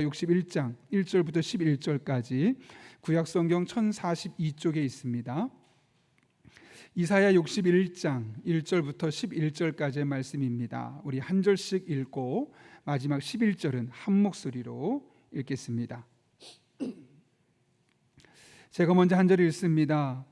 61장 1절부터 11절까지 구약성경 1042쪽에 있습니다. 이사야 61장 1절부터 11절까지의 말씀입니다. 우리 한 절씩 읽고 마지막 11절은 한 목소리로 읽겠습니다. 제가 먼저 한 절 읽습니다.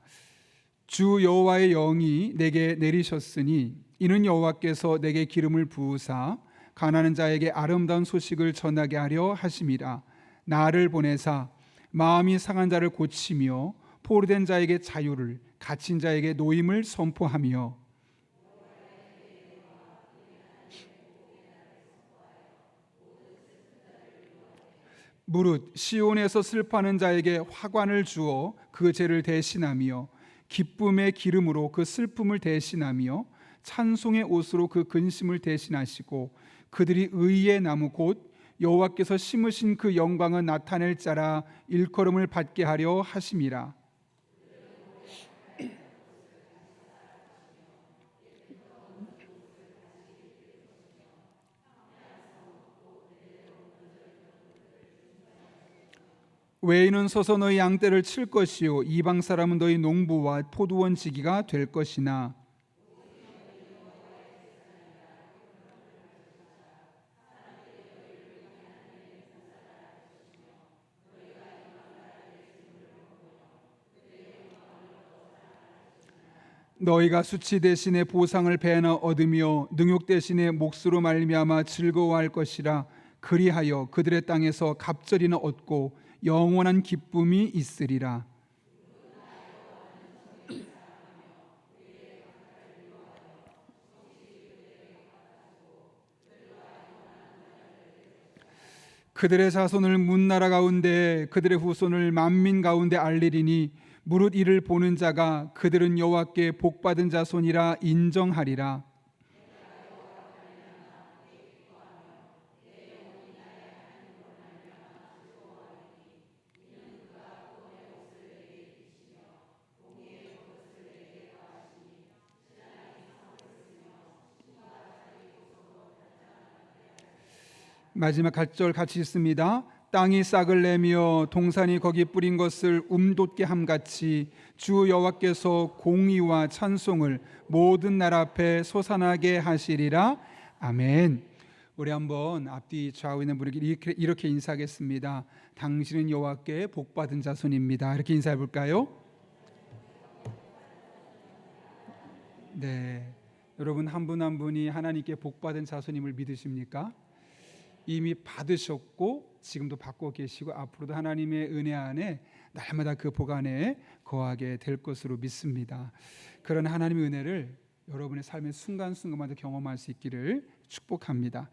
주 여호와의 영이 내게 내리셨으니 이는 여호와께서 내게 기름을 부으사 가난한 자에게 아름다운 소식을 전하게 하려 하심이라. 나를 보내사 마음이 상한 자를 고치며 포로된 자에게 자유를, 갇힌 자에게 노임을 선포하며 무릇 시온에서 슬퍼하는 자에게 화관을 주어 그 죄를 대신하며 기쁨의 기름으로 그 슬픔을 대신하며 찬송의 옷으로 그 근심을 대신하시고 그들이 의의 나무 곧 여호와께서 심으신 그 영광을 나타낼 자라 일컬음을 받게 하려 하심이라. 외인은 서서 너희 양떼를 칠 것이요 이방 사람은 너희 농부와 포도원 지기가 될 것이나 너희가 수치 대신에 보상을 배나 얻으며 능욕 대신에 몫으로 말미암아 즐거워할 것이라. 그리하여 그들의 땅에서 갑절이나 얻고 영원한 기쁨이 있으리라. 그들의 자손을 문나라 가운데 그들의 후손을 만민 가운데 알리리니 무릇 이를 보는 자가 그들은 여호와께 복받은 자손이라 인정하리라. 마지막 갈절 같이 있습니다. 땅이 싹을 내며 동산이 거기 뿌린 것을 돋게 함같이 주 여호와께서 공의와 찬송을 모든 나라 앞에 솟아나게 하시리라. 아멘. 우리 한번 앞뒤 좌우 있는 분에게 이렇게 인사하겠습니다. 당신은 여호와께 복받은 자손입니다. 이렇게 인사해 볼까요? 네, 여러분 한 분 한 분이 하나님께 복받은 자손임을 믿으십니까? 이미 받으셨고 지금도 받고 계시고 앞으로도 하나님의 은혜 안에 날마다 그 복 안에 거하게 될 것으로 믿습니다. 그런 하나님의 은혜를 여러분의 삶의 순간순간마다 경험할 수 있기를 축복합니다.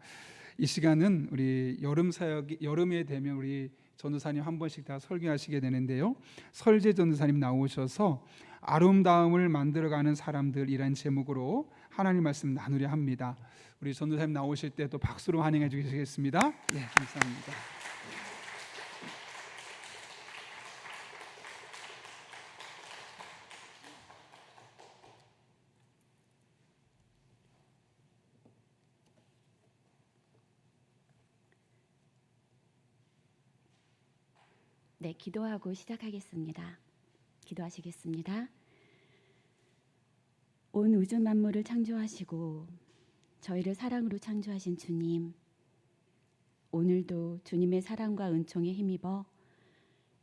이 시간은 우리 여름 사역, 여름에 되면 우리 전도사님 한 번씩 다 설교하시게 되는데요. 설재 전도사님 나오셔서 아름다움을 만들어가는 사람들이란 제목으로 하나님 말씀 나누려 합니다. 우리 전도사님 나오실 때 또 박수로 환영해 주시겠습니다. 네, 감사합니다. 네, 기도하고 시작하겠습니다. 기도하시겠습니다. 온 우주 만물을 창조하시고 저희를 사랑으로 창조하신 주님, 오늘도 주님의 사랑과 은총에 힘입어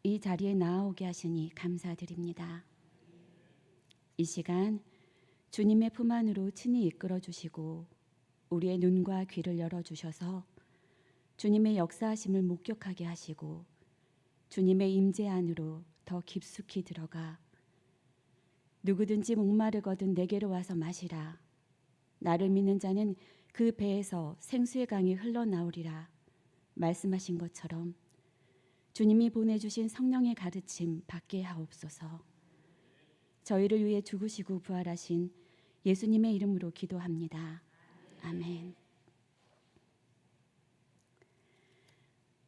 이 자리에 나아오게 하시니 감사드립니다. 이 시간 주님의 품 안으로 친히 이끌어 주시고 우리의 눈과 귀를 열어주셔서 주님의 역사하심을 목격하게 하시고 주님의 임재 안으로 더 깊숙이 들어가 누구든지 목마르거든 내게로 와서 마시라. 나를 믿는 자는 그 배에서 생수의 강이 흘러나오리라 말씀하신 것처럼 주님이 보내주신 성령의 가르침 받게 하옵소서. 저희를 위해 죽으시고 부활하신 예수님의 이름으로 기도합니다. 아멘.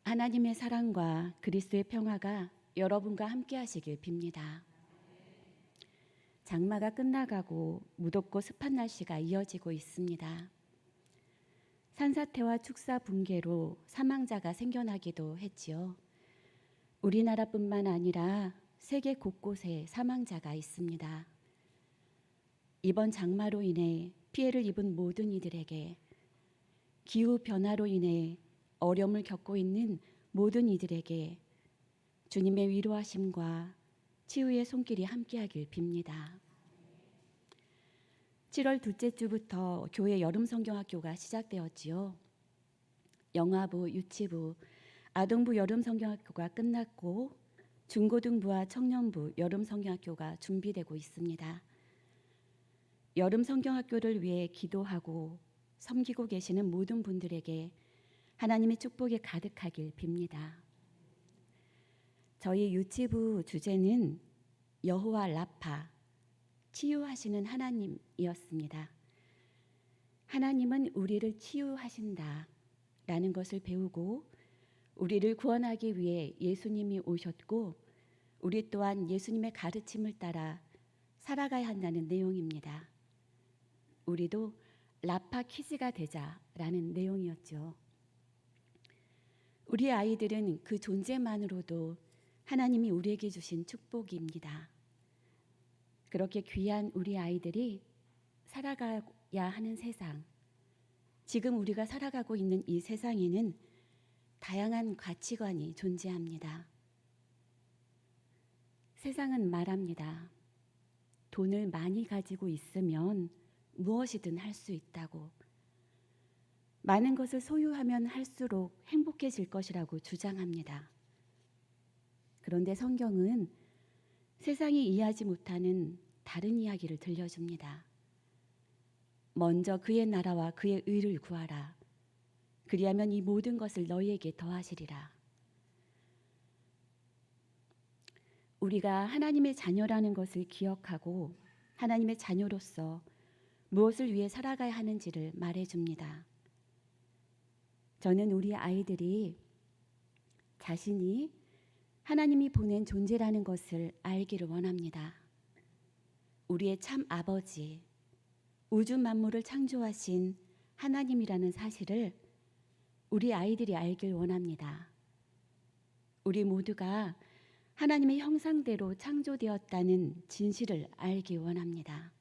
하나님의 사랑과 그리스도의 평화가 여러분과 함께 하시길 빕니다. 장마가 끝나가고 무덥고 습한 날씨가 이어지고 있습니다. 산사태와 축사 붕괴로 사망자가 생겨나기도 했지요. 우리나라뿐만 아니라 세계 곳곳에 사망자가 있습니다. 이번 장마로 인해 피해를 입은 모든 이들에게, 기후 변화로 인해 어려움을 겪고 있는 모든 이들에게 주님의 위로하심과 치유의 손길이 함께하길 빕니다. 7월 둘째 주부터 교회 여름 성경학교가 시작되었지요. 영아부, 유치부, 아동부 여름 성경학교가 끝났고 중고등부와 청년부 여름 성경학교가 준비되고 있습니다. 여름 성경학교를 위해 기도하고 섬기고 계시는 모든 분들에게 하나님의 축복이 가득하길 빕니다. 저희 유치부 주제는 여호와 라파, 치유하시는 하나님이었습니다. 하나님은 우리를 치유하신다 라는 것을 배우고 우리를 구원하기 위해 예수님이 오셨고 우리 또한 예수님의 가르침을 따라 살아가야 한다는 내용입니다. 우리도 라파 키즈가 되자라는 내용이었죠. 우리 아이들은 그 존재만으로도 하나님이 우리에게 주신 축복입니다. 그렇게 귀한 우리 아이들이 살아가야 하는 세상, 지금 우리가 살아가고 있는 이 세상에는 다양한 가치관이 존재합니다. 세상은 말합니다. 돈을 많이 가지고 있으면 무엇이든 할 수 있다고, 많은 것을 소유하면 할수록 행복해질 것이라고 주장합니다. 그런데 성경은 세상이 이해하지 못하는 다른 이야기를 들려줍니다. 먼저 그의 나라와 그의 의를 구하라. 그리하면 이 모든 것을 너희에게 더하시리라. 우리가 하나님의 자녀라는 것을 기억하고 하나님의 자녀로서 무엇을 위해 살아가야 하는지를 말해줍니다. 저는 우리 아이들이 자신이 하나님이 보낸 존재라는 것을 알기를 원합니다. 우리의 참 아버지, 우주 만물을 창조하신 하나님이라는 사실을 우리 아이들이 알길 원합니다. 우리 모두가 하나님의 형상대로 창조되었다는 진실을 알기 원합니다.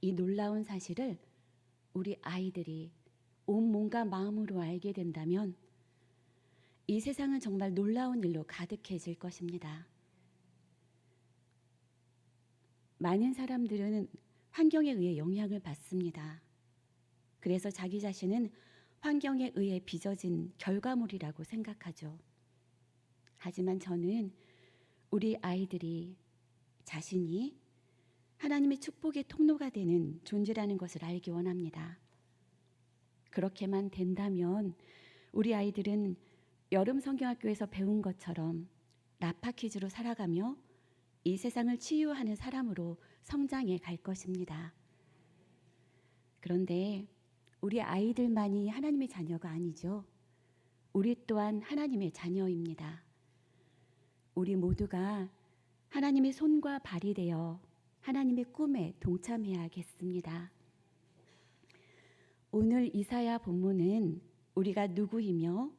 이 놀라운 사실을 우리 아이들이 온 몸과 마음으로 알게 된다면 이 세상은 정말 놀라운 일로 가득해질 것입니다. 많은 사람들은 환경에 의해 영향을 받습니다. 그래서 자기 자신은 환경에 의해 빚어진 결과물이라고 생각하죠. 하지만 저는 우리 아이들이 자신이 하나님의 축복의 통로가 되는 존재라는 것을 알기 원합니다. 그렇게만 된다면 우리 아이들은 여름 성경학교에서 배운 것처럼 라파키즈로 살아가며 이 세상을 치유하는 사람으로 성장해 갈 것입니다. 그런데 우리 아이들만이 하나님의 자녀가 아니죠. 우리 또한 하나님의 자녀입니다. 우리 모두가 하나님의 손과 발이 되어 하나님의 꿈에 동참해야겠습니다. 오늘 이사야 본문은 우리가 누구이며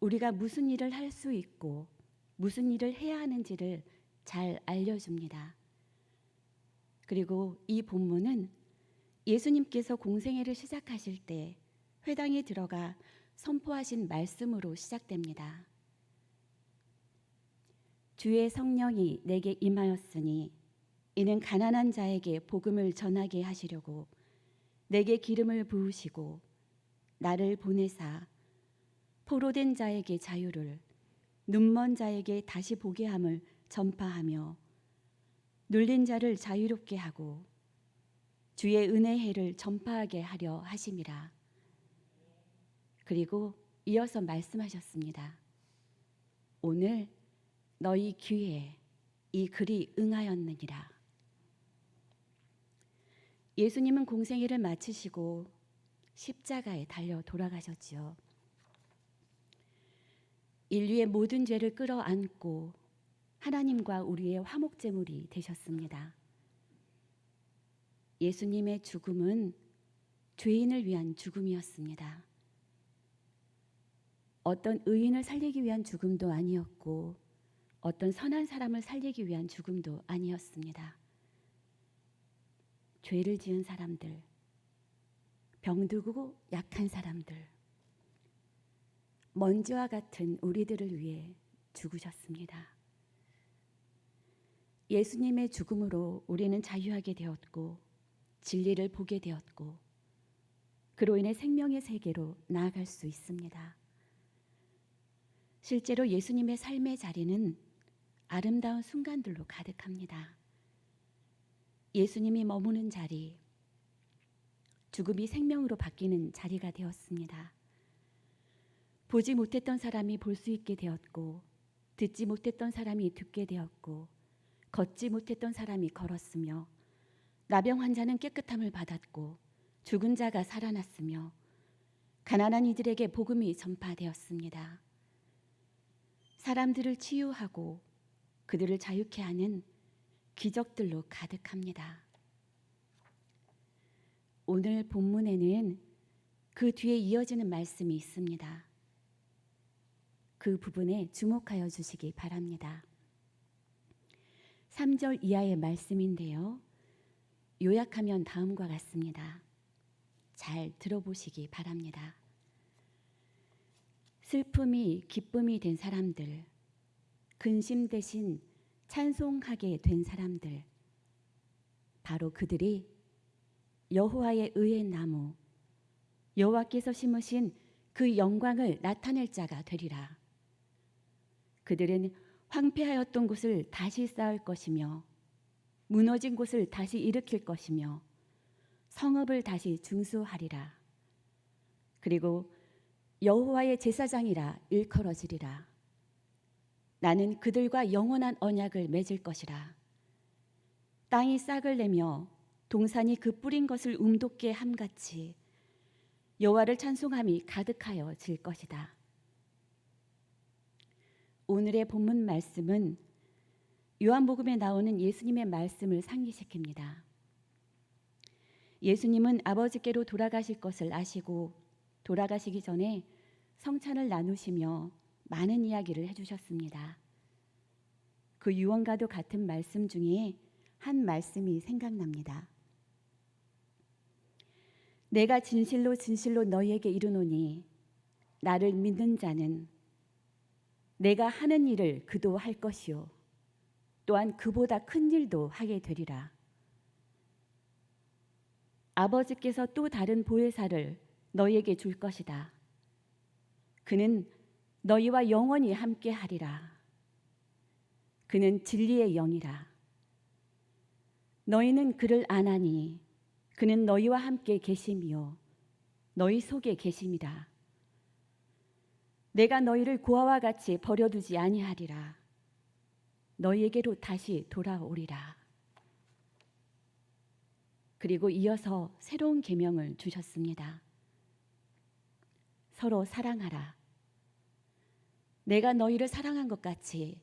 우리가 무슨 일을 할 수 있고 무슨 일을 해야 하는지를 잘 알려줍니다. 그리고 이 본문은 예수님께서 공생애를 시작하실 때 회당에 들어가 선포하신 말씀으로 시작됩니다. 주의 성령이 내게 임하였으니 이는 가난한 자에게 복음을 전하게 하시려고 내게 기름을 부으시고 나를 보내사 포로된 자에게 자유를, 눈먼 자에게 다시 보게 함을 전파하며 눌린 자를 자유롭게 하고 주의 은혜의 해를 전파하게 하려 하심이라. 그리고 이어서 말씀하셨습니다. 오늘 너희 귀에 이 글이 응하였느니라. 예수님은 공생애를 마치시고 십자가에 달려 돌아가셨지요. 인류의 모든 죄를 끌어안고 하나님과 우리의 화목제물이 되셨습니다. 예수님의 죽음은 죄인을 위한 죽음이었습니다. 어떤 의인을 살리기 위한 죽음도 아니었고 어떤 선한 사람을 살리기 위한 죽음도 아니었습니다. 죄를 지은 사람들, 병들고 약한 사람들, 먼지와 같은 우리들을 위해 죽으셨습니다. 예수님의 죽음으로 우리는 자유하게 되었고 진리를 보게 되었고 그로 인해 생명의 세계로 나아갈 수 있습니다. 실제로 예수님의 삶의 자리는 아름다운 순간들로 가득합니다. 예수님이 머무는 자리, 죽음이 생명으로 바뀌는 자리가 되었습니다. 보지 못했던 사람이 볼 수 있게 되었고 듣지 못했던 사람이 듣게 되었고 걷지 못했던 사람이 걸었으며 나병 환자는 깨끗함을 받았고 죽은 자가 살아났으며 가난한 이들에게 복음이 전파되었습니다. 사람들을 치유하고 그들을 자유케 하는 기적들로 가득합니다. 오늘 본문에는 그 뒤에 이어지는 말씀이 있습니다. 그 부분에 주목하여 주시기 바랍니다. 3절 이하의 말씀인데요. 요약하면 다음과 같습니다. 잘 들어보시기 바랍니다. 슬픔이 기쁨이 된 사람들, 근심 대신 찬송하게 된 사람들, 바로 그들이 여호와의 의의 나무, 여호와께서 심으신 그 영광을 나타낼 자가 되리라. 그들은 황폐하였던 곳을 다시 쌓을 것이며 무너진 곳을 다시 일으킬 것이며 성읍을 다시 중수하리라. 그리고 여호와의 제사장이라 일컬어지리라. 나는 그들과 영원한 언약을 맺을 것이라. 땅이 싹을 내며 동산이 그 뿌린 것을 움돋게 함같이 여호와를 찬송함이 가득하여 질 것이다. 오늘의 본문 말씀은 요한복음에 나오는 예수님의 말씀을 상기시킵니다. 예수님은 아버지께로 돌아가실 것을 아시고 돌아가시기 전에 성찬을 나누시며 많은 이야기를 해주셨습니다. 그 유언과도 같은 말씀 중에 한 말씀이 생각납니다. 내가 진실로 진실로 너희에게 이르노니 나를 믿는 자는 내가 하는 일을 그도 할 것이요 또한 그보다 큰 일도 하게 되리라. 아버지께서 또 다른 보혜사를 너희에게 줄 것이다. 그는 너희와 영원히 함께 하리라. 그는 진리의 영이라. 너희는 그를 아나니 그는 너희와 함께 계심이요 너희 속에 계심이라. 내가 너희를 고아와 같이 버려두지 아니하리라. 너희에게로 다시 돌아오리라. 그리고 이어서 새로운 계명을 주셨습니다. 서로 사랑하라. 내가 너희를 사랑한 것 같이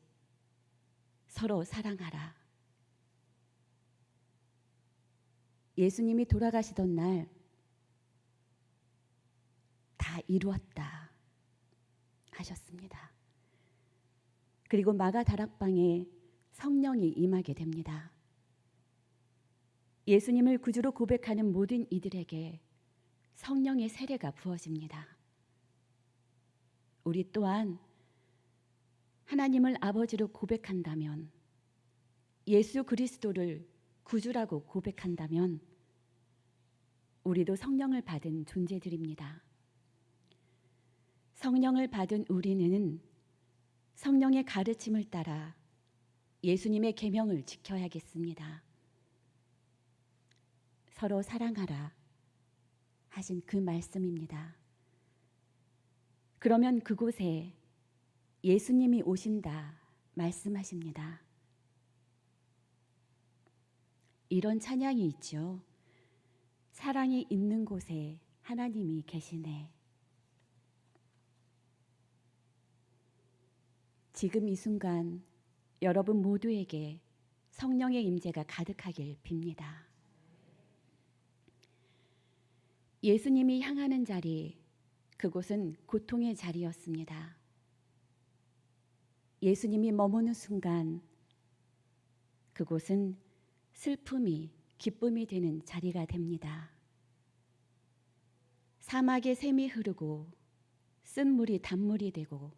서로 사랑하라. 예수님이 돌아가시던 날 다 이루었다 하셨습니다. 그리고 마가 다락방에 성령이 임하게 됩니다. 예수님을 구주로 고백하는 모든 이들에게 성령의 세례가 부어집니다. 우리 또한 하나님을 아버지로 고백한다면, 예수 그리스도를 구주라고 고백한다면 우리도 성령을 받은 존재들입니다. 성령을 받은 우리는 성령의 가르침을 따라 예수님의 계명을 지켜야겠습니다. 서로 사랑하라 하신 그 말씀입니다. 그러면 그곳에 예수님이 오신다 말씀하십니다. 이런 찬양이 있죠. 사랑이 있는 곳에 하나님이 계시네. 지금 이 순간 여러분 모두에게 성령의 임재가 가득하길 빕니다. 예수님이 향하는 자리, 그곳은 고통의 자리였습니다. 예수님이 머무는 순간 그곳은 슬픔이 기쁨이 되는 자리가 됩니다. 사막에 샘이 흐르고 쓴물이 단물이 되고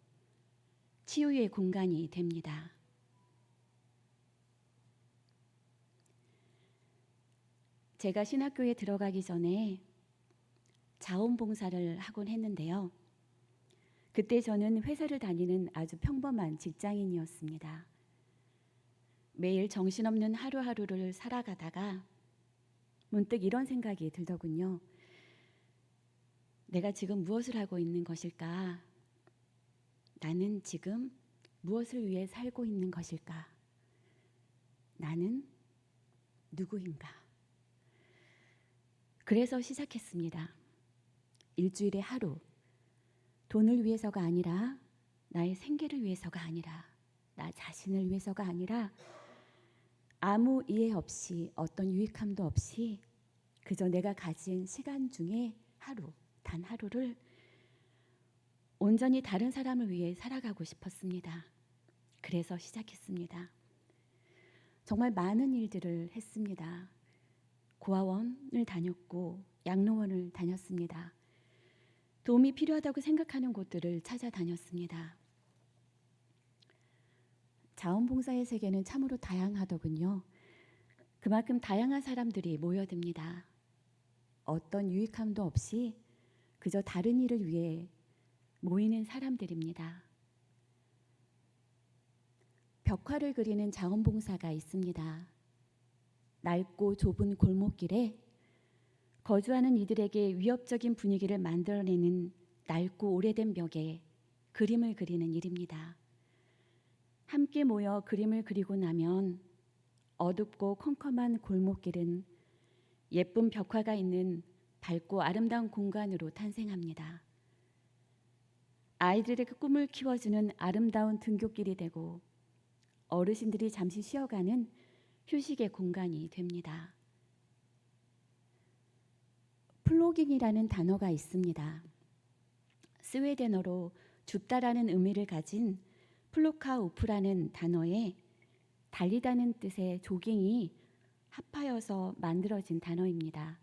치유의 공간이 됩니다. 제가 신학교에 들어가기 전에 자원봉사를 하곤 했는데요. 그때 저는 회사를 다니는 아주 평범한 직장인이었습니다. 매일 정신없는 하루하루를 살아가다가 문득 이런 생각이 들더군요. 내가 지금 무엇을 하고 있는 것일까? 나는 지금 무엇을 위해 살고 있는 것일까? 나는 누구인가? 그래서 시작했습니다. 일주일에 하루, 돈을 위해서가 아니라, 나의 생계를 위해서가 아니라, 나 자신을 위해서가 아니라, 아무 이해 없이, 어떤 유익함도 없이 그저 내가 가진 시간 중에 하루, 단 하루를 온전히 다른 사람을 위해 살아가고 싶었습니다. 그래서 시작했습니다. 정말 많은 일들을 했습니다. 고아원을 다녔고 양로원을 다녔습니다. 도움이 필요하다고 생각하는 곳들을 찾아다녔습니다. 자원봉사의 세계는 참으로 다양하더군요. 그만큼 다양한 사람들이 모여듭니다. 어떤 유익함도 없이 그저 다른 일을 위해 모이는 사람들입니다. 벽화를 그리는 자원봉사가 있습니다. 낡고 좁은 골목길에 거주하는 이들에게 위협적인 분위기를 만들어내는 낡고 오래된 벽에 그림을 그리는 일입니다. 함께 모여 그림을 그리고 나면 어둡고 컴컴한 골목길은 예쁜 벽화가 있는 밝고 아름다운 공간으로 탄생합니다. 아이들의 꿈을 키워주는 아름다운 등굣길이 되고 어르신들이 잠시 쉬어가는 휴식의 공간이 됩니다. 플로깅이라는 단어가 있습니다. 스웨덴어로 줍다라는 의미를 가진 플로카우프라는 단어에 달리다는 뜻의 조깅이 합하여서 만들어진 단어입니다.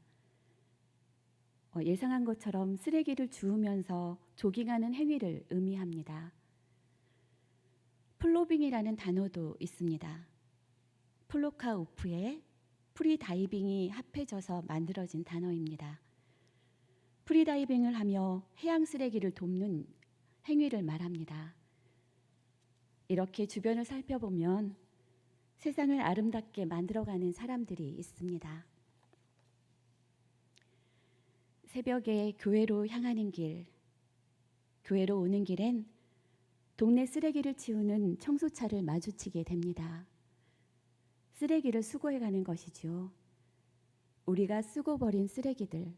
예상한 것처럼 쓰레기를 주우면서 조깅하는 행위를 의미합니다. 플로빙이라는 단어도 있습니다. 플로카우프에 프리다이빙이 합해져서 만들어진 단어입니다. 프리다이빙을 하며 해양 쓰레기를 돕는 행위를 말합니다. 이렇게 주변을 살펴보면 세상을 아름답게 만들어가는 사람들이 있습니다. 새벽에 교회로 향하는 길, 교회로 오는 길엔 동네 쓰레기를 치우는 청소차를 마주치게 됩니다. 쓰레기를 수거해가는 것이죠. 우리가 쓰고 버린 쓰레기들,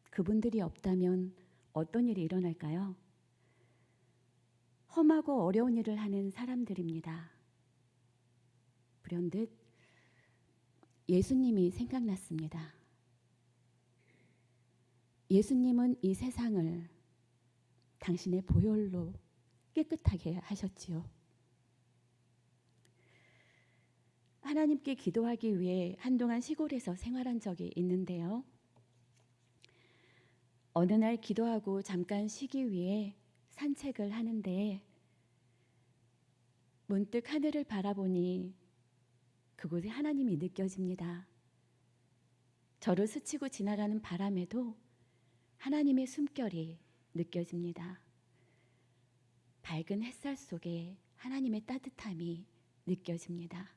그분들이 없다면 어떤 일이 일어날까요? 험하고 어려운 일을 하는 사람들입니다. 불현듯 예수님이 생각났습니다. 예수님은 이 세상을 당신의 보혈로 깨끗하게 하셨지요. 하나님께 기도하기 위해 한동안 시골에서 생활한 적이 있는데요. 어느 날 기도하고 잠깐 쉬기 위해 산책을 하는데 문득 하늘을 바라보니 그곳에 하나님이 느껴집니다. 저를 스치고 지나가는 바람에도 하나님의 숨결이 느껴집니다. 밝은 햇살 속에 하나님의 따뜻함이 느껴집니다.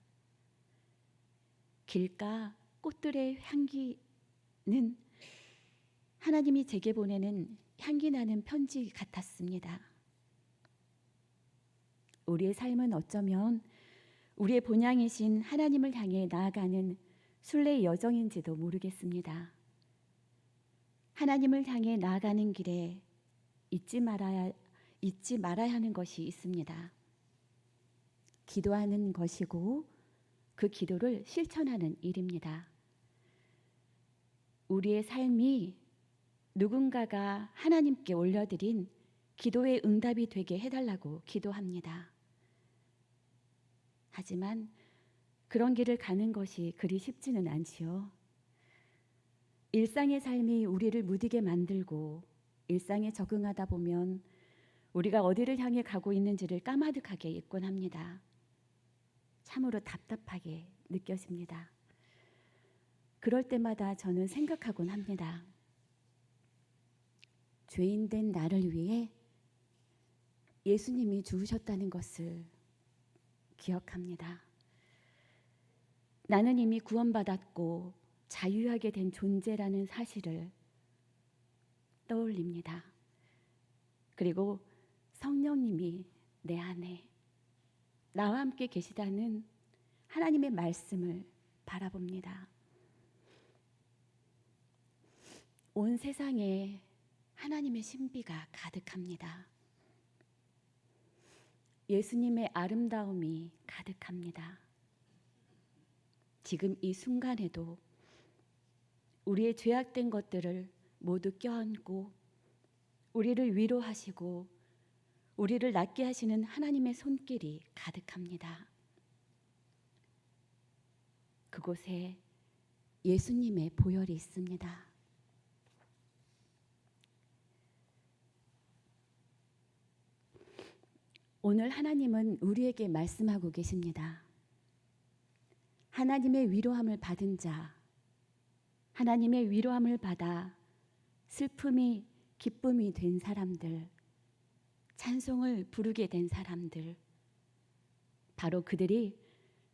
길가 꽃들의 향기는 하나님이 제게 보내는 향기 나는 편지 같았습니다. 우리의 삶은 어쩌면 우리의 본향이신 하나님을 향해 나아가는 순례의 여정인지도 모르겠습니다. 하나님을 향해 나아가는 길에 잊지 말아야 하는 것이 있습니다. 기도하는 것이고 그 기도를 실천하는 일입니다. 우리의 삶이 누군가가 하나님께 올려드린 기도의 응답이 되게 해달라고 기도합니다. 하지만 그런 길을 가는 것이 그리 쉽지는 않지요. 일상의 삶이 우리를 무디게 만들고 일상에 적응하다 보면 우리가 어디를 향해 가고 있는지를 까마득하게 잊곤 합니다. 참으로 답답하게 느껴집니다. 그럴 때마다 저는 생각하곤 합니다. 죄인된 나를 위해 예수님이 죽으셨다는 것을 기억합니다. 나는 이미 구원받았고 자유하게 된 존재라는 사실을 떠올립니다. 그리고 성령님이 내 안에 나와 함께 계시다는 하나님의 말씀을 바라봅니다. 온 세상에 하나님의 신비가 가득합니다. 예수님의 아름다움이 가득합니다. 지금 이 순간에도 우리의 죄악된 것들을 모두 껴안고 우리를 위로하시고 우리를 낫게 하시는 하나님의 손길이 가득합니다. 그곳에 예수님의 보혈이 있습니다. 오늘 하나님은 우리에게 말씀하고 계십니다. 하나님의 위로함을 받은 자, 하나님의 위로함을 받아 슬픔이 기쁨이 된 사람들, 찬송을 부르게 된 사람들, 바로 그들이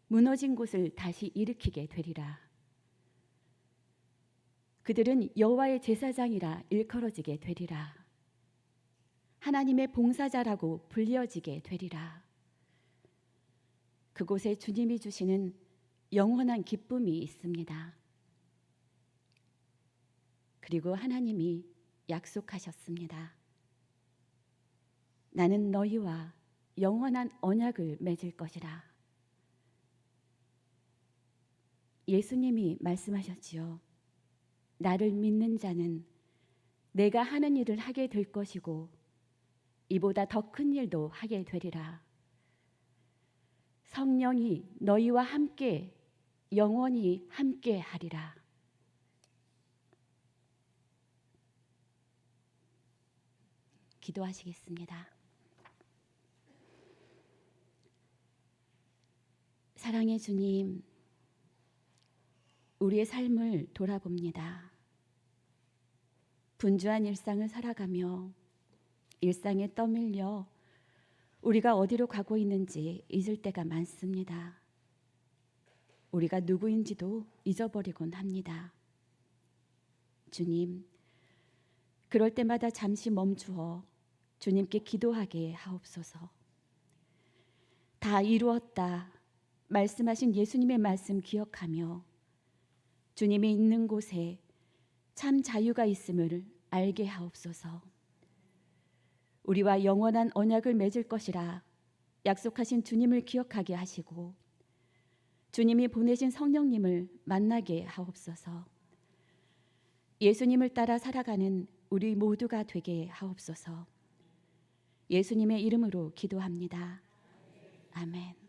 무너진 곳을 다시 일으키게 되리라. 그들은 여호와의 제사장이라 일컬어지게 되리라. 하나님의 봉사자라고 불려지게 되리라. 그곳에 주님이 주시는 영원한 기쁨이 있습니다. 그리고 하나님이 약속하셨습니다. 나는 너희와 영원한 언약을 맺을 것이라. 예수님이 말씀하셨지요. 나를 믿는 자는 내가 하는 일을 하게 될 것이고 이보다 더 큰 일도 하게 되리라. 성령이 너희와 함께 영원히 함께 하리라. 기도하시겠습니다. 사랑의 주님, 우리의 삶을 돌아봅니다. 분주한 일상을 살아가며 일상에 떠밀려 우리가 어디로 가고 있는지 잊을 때가 많습니다. 우리가 누구인지도 잊어버리곤 합니다. 주님, 그럴 때마다 잠시 멈추어 주님께 기도하게 하옵소서. 다 이루었다 말씀하신 예수님의 말씀 기억하며 주님이 있는 곳에 참 자유가 있음을 알게 하옵소서. 우리와 영원한 언약을 맺을 것이라 약속하신 주님을 기억하게 하시고 주님이 보내신 성령님을 만나게 하옵소서. 예수님을 따라 살아가는 우리 모두가 되게 하옵소서. 예수님의 이름으로 기도합니다. 아멘.